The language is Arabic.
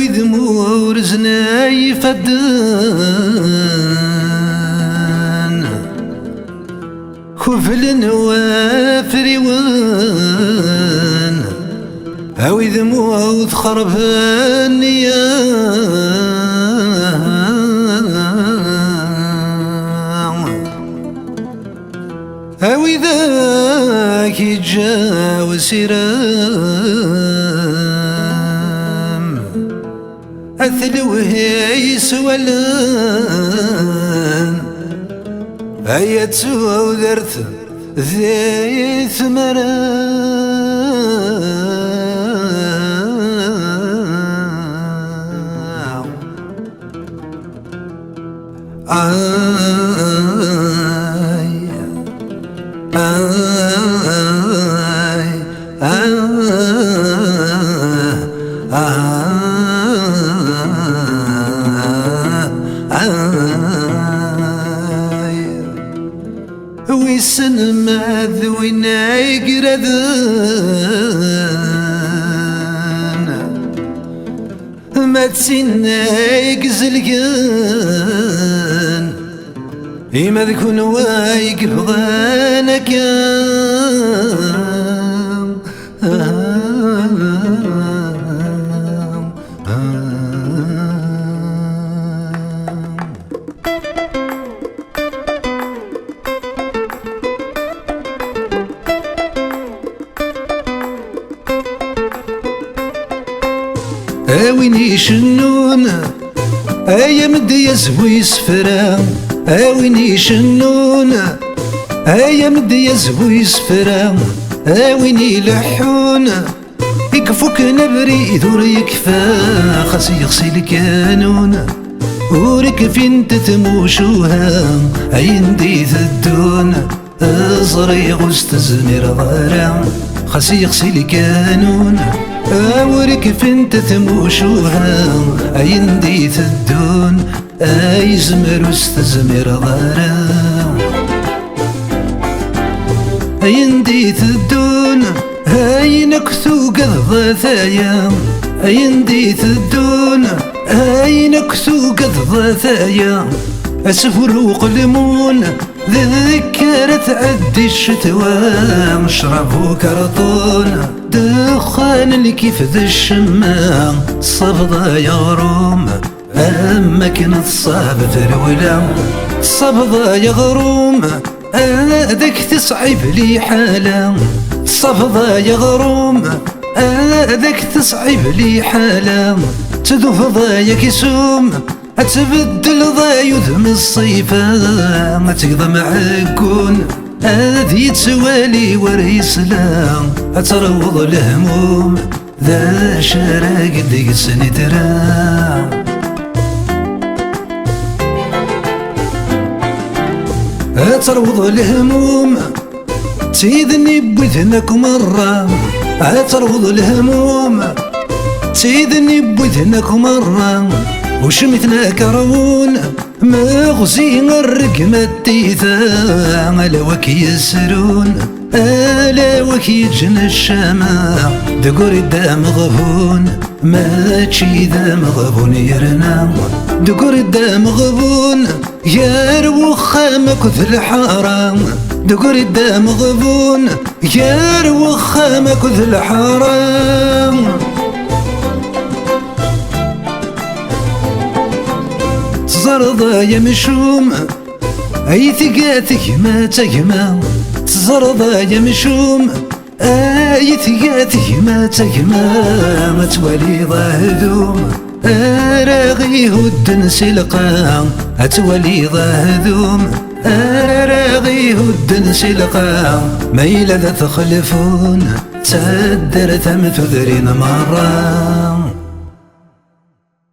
أوي ذمور زناي فدان كفل وافري وان أوي ذمور خربان يا أوي ذاك يتجاوز سرام أثلوه يسولان أيا تودرت ذي ويسن ما ذوينا يقردن ما تسينا يقزلقن إما ذكون وايق بغانك أويني شنون أيا مدي يزوي سفرا أويني شنون أيا مدي يزوي سفرا أويني لحون يكفوك نبري ذور يكفى خاص يغسل الكانون ورك فين تتموشوها أيندي ثدون أزري غست زمير ضارا خاص يغسل الكانون أورك فين تتموشوها أيندي ثدون أي زمر واستزمر ضارا أيندي ثدون أي نكثو قذ ثايا أيندي ثدون أي نكثو قذ ثايا أسفر وقلمون ذكر تعدي الشتوى مشربو كرطون دخان اللي كيف ذا الشمام صفضة يغروم أما كنت صعب ثرولا صفضة يغروم هذاك تصعب لي حالا صفضة يغروم هذاك تصعب لي حالا تذوف ضايا كيسوم أتبدل ضا يذم الصيفة ما تقضى معكون هذه تسوالي وريسلام أتروض الهموم ذا شارع قديك سندرا أتروض الهموم تيذني بوذنك مرة أتروض الهموم تيذني بوذنك مرة وشمتنا كرون مغزين الرقمة التيثا على وكي يسرون على وكي يجن الشماع دقور الدام غبون ما تشي ذا مغبون يرنا دقور الدام غبون يا روخامك ذي الحرام دقور الدام غبون يا روخامك ذي الحرام تزرضى يا مشوم أي ثقاتك ما تجمع تزرضى يا مشوم أي ثقاتك ما تجمع ما توالي ضاهدوم أراغي هدن سلقا أتولي ضاهدوم أراغي هدن سلقا ميلا ذا تخلفون تدر ثم تذرين مرة